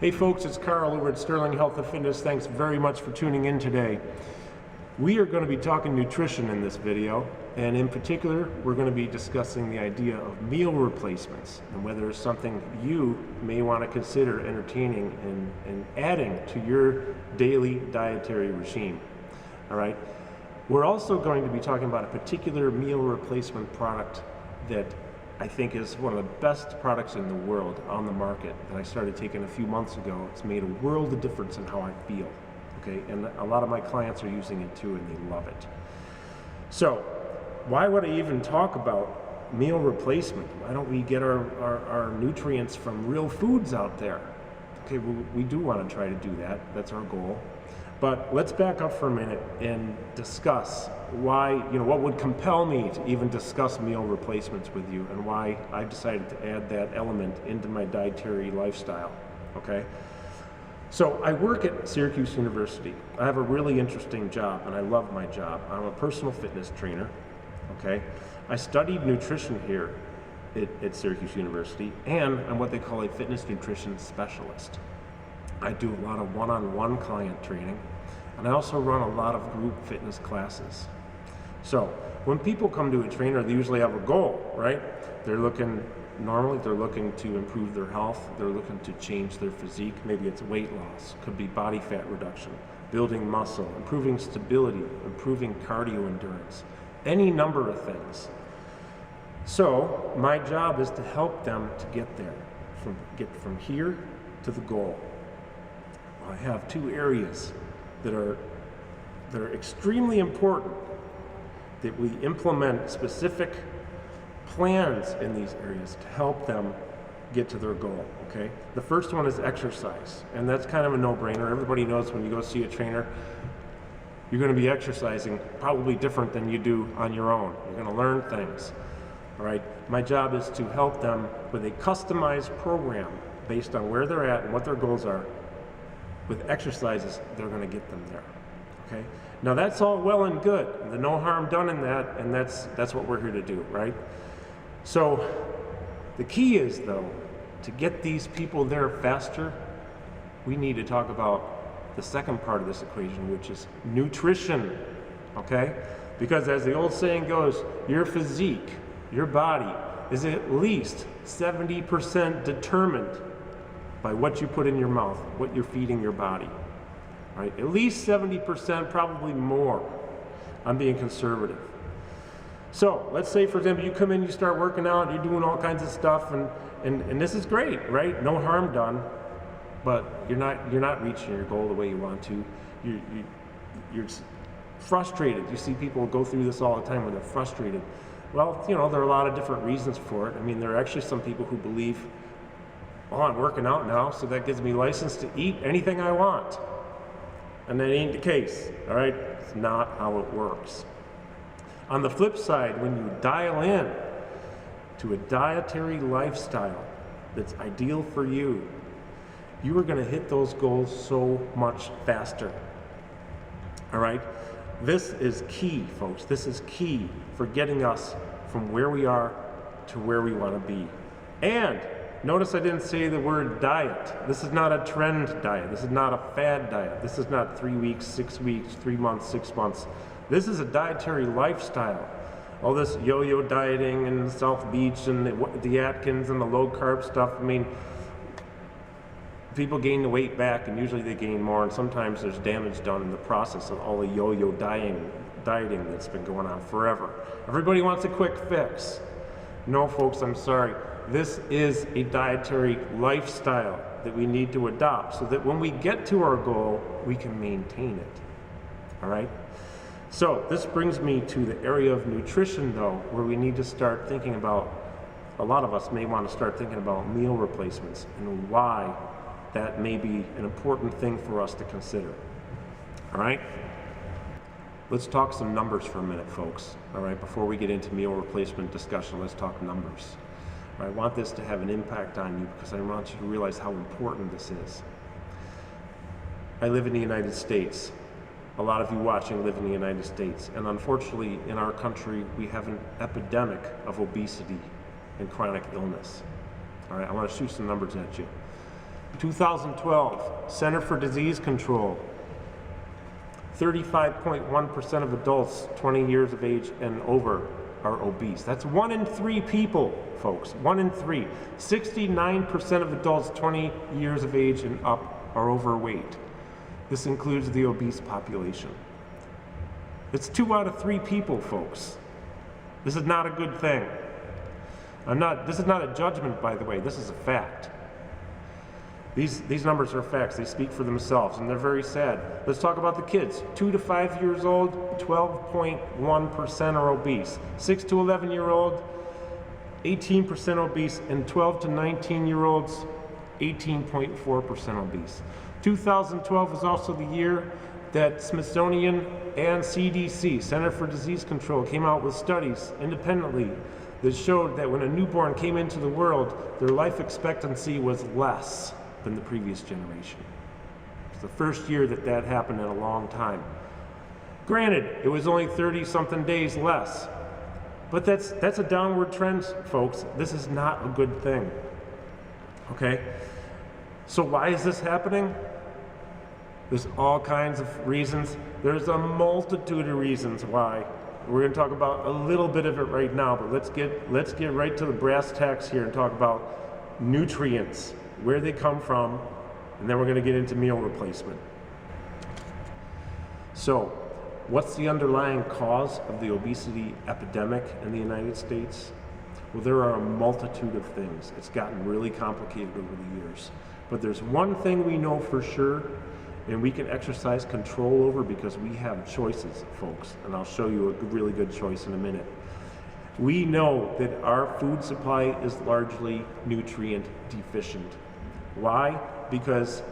Hey folks, it's Carl over at Sterling Health and Fitness. Thanks very much for tuning in today. We are going to be talking nutrition in this video, and in particular, we're going to be discussing the idea of meal replacements and whether it's something you may want to consider entertaining and adding to your daily dietary regime. All right. We're also going to be talking about a particular meal replacement product that I think is one of the best products in the world on the market that I started taking a few months ago. It's made a world of difference in how I feel. Okay, and a lot of my clients are using it too, and they love it. So, why would I even talk about meal replacement? Why don't we get our nutrients from real foods out there? Okay, well, we do want to try to do that. That's our goal. But let's back up for a minute and discuss why, what would compel me to even discuss meal replacements with you, and why I decided to add that element into my dietary lifestyle. Okay? So I work at Syracuse University. I have a really interesting job, and I love my job. I'm a personal fitness trainer. Okay? I studied nutrition here at Syracuse University, and I'm what they call a fitness nutrition specialist. I do a lot of one-on-one client training, and I also run a lot of group fitness classes. So when people come to a trainer, they usually have a goal, right? Normally they're looking to improve their health, they're looking to change their physique. Maybe it's weight loss, could be body fat reduction, building muscle, improving stability, improving cardio endurance, any number of things. So my job is to help them to get there, get from here to the goal. I have two areas that are extremely important, that we implement specific plans in these areas to help them get to their goal. Okay, the first one is exercise, and that's kind of a no-brainer. Everybody knows when you go see a trainer, you're going to be exercising probably different than you do on your own. You're going to learn things. All right, my job is to help them with a customized program based on where they're at and what their goals are. With exercises, they're going to get them there. Okay. Now that's all well and good. There's no harm done in that, and that's what we're here to do, right? So the key is, though, to get these people there faster, we need to talk about the second part of this equation, which is nutrition. Okay? Because as the old saying goes, your physique, your body, is at least 70% determined by what you put in your mouth, what you're feeding your body, right? At least 70%, probably more. I'm being conservative. So let's say, for example, you come in, you start working out, you're doing all kinds of stuff, and this is great, right? No harm done, but you're not reaching your goal the way you want to. You're frustrated. You see people go through this all the time when they're frustrated. Well, there are a lot of different reasons for it. I mean, there are actually some people who believe, oh, I'm working out now, so that gives me license to eat anything I want. And that ain't the case, all right? It's not how it works. On the flip side, when you dial in to a dietary lifestyle that's ideal for you, you are going to hit those goals so much faster, all right? This is key, folks. This is key for getting us from where we are to where we want to be. And notice I didn't say the word diet. This is not a trend diet. This is not a fad diet. This is not 3 weeks, 6 weeks, 3 months, 6 months. This is a dietary lifestyle. All this yo-yo dieting and South Beach and the Atkins and the low-carb stuff. I mean, people gain the weight back, and usually they gain more, and sometimes there's damage done in the process of all the yo-yo dieting that's been going on forever. Everybody wants a quick fix. No, folks, I'm sorry. This is a dietary lifestyle that we need to adopt so that when we get to our goal, we can maintain it. All right? So this brings me to the area of nutrition, though, where we need to start thinking about, a lot of us may want to start thinking about meal replacements and why that may be an important thing for us to consider. All right? Let's talk some numbers for a minute, folks. All right? Before we get into meal replacement discussion, let's talk numbers. I want this to have an impact on you because I want you to realize how important this is. I live in the United States. A lot of you watching live in the United States, and unfortunately in our country we have an epidemic of obesity and chronic illness. All right, I want to shoot some numbers at you. 2012, Center for Disease Control, 35.1% of adults 20 years of age and over are obese. That's 1 in 3 people, folks, 1 in 3. 69% of adults 20 years of age and up are overweight. This includes the obese population. It's 2 out of 3 people, folks. This is not a good thing. This is not a judgment, by the way, this is a fact. These numbers are facts, they speak for themselves, and they're very sad. Let's talk about the kids. 2 to 5 years old, 12.1% are obese. 6 to 11-year-old, 18% obese, and 12 to 19-year-olds, 18.4% obese. 2012 was also the year that Smithsonian and CDC, Center for Disease Control, came out with studies independently that showed that when a newborn came into the world, their life expectancy was less than the previous generation. It's the first year that that happened in a long time. Granted, it was only 30-something days less, but that's a downward trend, folks. This is not a good thing, okay? So why is this happening? There's all kinds of reasons. There's a multitude of reasons why. We're going to talk about a little bit of it right now, but let's get right to the brass tacks here and talk about nutrients, where they come from, and then we're going to get into meal replacement. So, what's the underlying cause of the obesity epidemic in the United States? Well, there are a multitude of things. It's gotten really complicated over the years. But there's one thing we know for sure, and we can exercise control over because we have choices, folks. And I'll show you a really good choice in a minute. We know that our food supply is largely nutrient deficient. Why? Because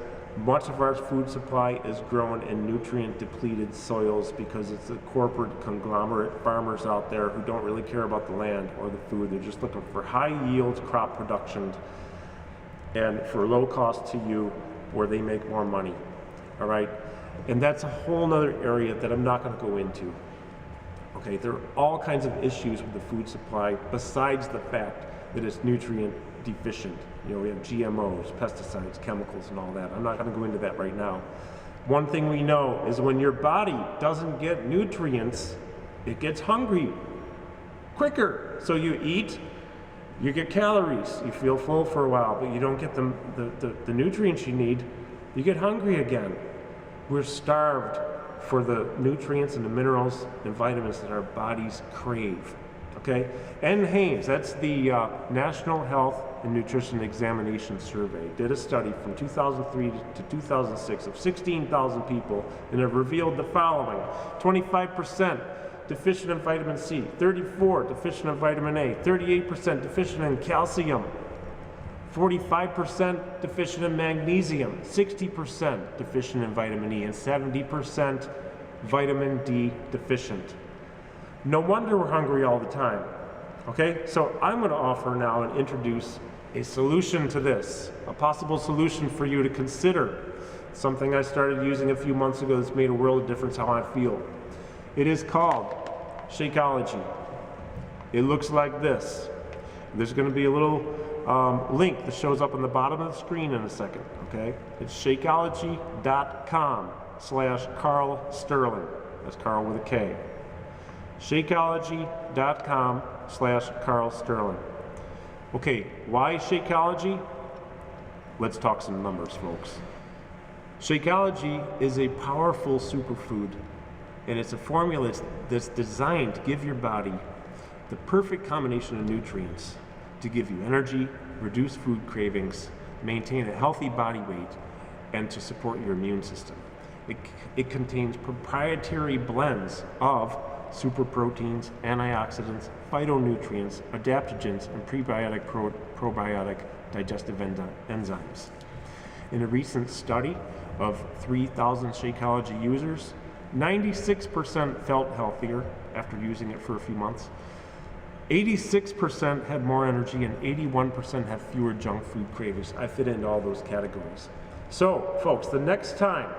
much of our food supply is grown in nutrient depleted soils because it's the corporate conglomerate farmers out there who don't really care about the land or the food. They're just looking for high yield crop production and for low cost to you where they make more money. All right? And that's a whole nother area that I'm not going to go into. Okay, there are all kinds of issues with the food supply besides the fact that it's nutrient deficient. You know, we have GMOs, pesticides, chemicals, and all that. I'm not going to go into that right now. One thing we know is when your body doesn't get nutrients, it gets hungry quicker. So you eat, you get calories, you feel full for a while, but you don't get the nutrients you need, you get hungry again. We're starved for the nutrients and the minerals and vitamins that our bodies crave. Okay? NHANES, that's the National Health and Nutrition Examination Survey, did a study from 2003 to 2006 of 16,000 people and it revealed the following: 25% deficient in vitamin C, 34% deficient in vitamin A, 38% deficient in calcium, 45% deficient in magnesium, 60% deficient in vitamin E, and 70% vitamin D deficient. No wonder we're hungry all the time. Okay, so I'm going to offer now and introduce a solution to this, a possible solution for you to consider. Something I started using a few months ago that's made a world of difference how I feel. It is called Shakeology. It looks like this. There's going to be a little link that shows up on the bottom of the screen in a second. Okay, it's shakeology.com/Carl Sterling. That's Carl with a K. Shakeology.com/Carl Sterling. Okay, why Shakeology? Let's talk some numbers, folks. Shakeology is a powerful superfood, and it's a formula that's designed to give your body the perfect combination of nutrients to give you energy, reduce food cravings, maintain a healthy body weight, and to support your immune system. It contains proprietary blends of super proteins, antioxidants, phytonutrients, adaptogens, and prebiotic, probiotic digestive enzymes. In a recent study of 3,000 Shakeology users, 96% felt healthier after using it for a few months. 86% had more energy and 81% had fewer junk food cravings. I fit into all those categories. So, folks, the next time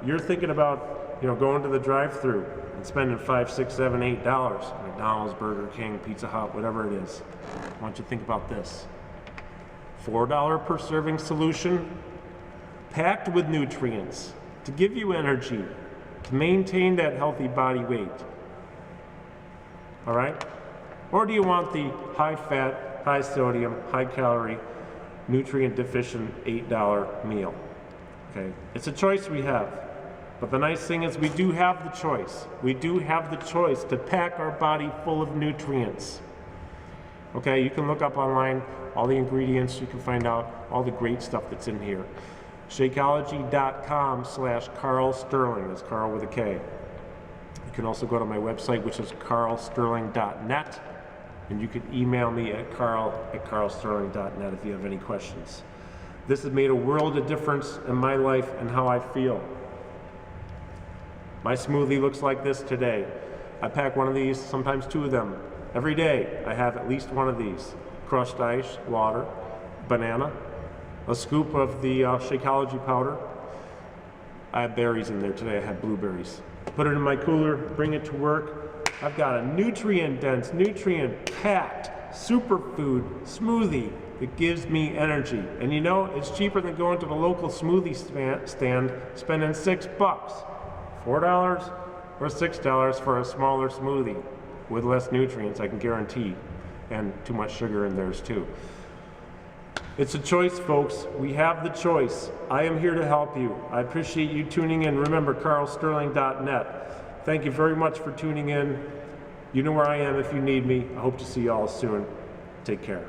you're thinking about, going to the drive-thru and spending $5, $6, $7, $8, McDonald's, Burger King, Pizza Hut, whatever it is, I want you to think about this. $4 per serving solution packed with nutrients to give you energy, to maintain that healthy body weight. All right? Or do you want the high fat, high sodium, high calorie, nutrient deficient $8 meal? Okay, it's a choice we have. But the nice thing is we do have the choice. We do have the choice to pack our body full of nutrients. Okay, you can look up online all the ingredients. You can find out all the great stuff that's in here. Shakeology.com/Carl Sterling. That's Carl with a K. You can also go to my website, which is carlsterling.net. And you can email me at carl@carlsterling.net if you have any questions. This has made a world of difference in my life and how I feel. My smoothie looks like this today. I pack one of these, sometimes two of them. Every day I have at least one of these. Crushed ice, water, banana, a scoop of the Shakeology powder. I have berries in there today. I had blueberries. Put it in my cooler, bring it to work. I've got a nutrient-dense, nutrient-packed superfood smoothie that gives me energy. And you know, it's cheaper than going to the local smoothie stand, spending $6, $4 or $6 for a smaller smoothie with less nutrients, I can guarantee, and too much sugar in theirs too. It's a choice, folks. We have the choice. I am here to help you. I appreciate you tuning in. Remember, carlsterling.net. Thank you very much for tuning in. You know where I am if you need me. I hope to see you all soon. Take care.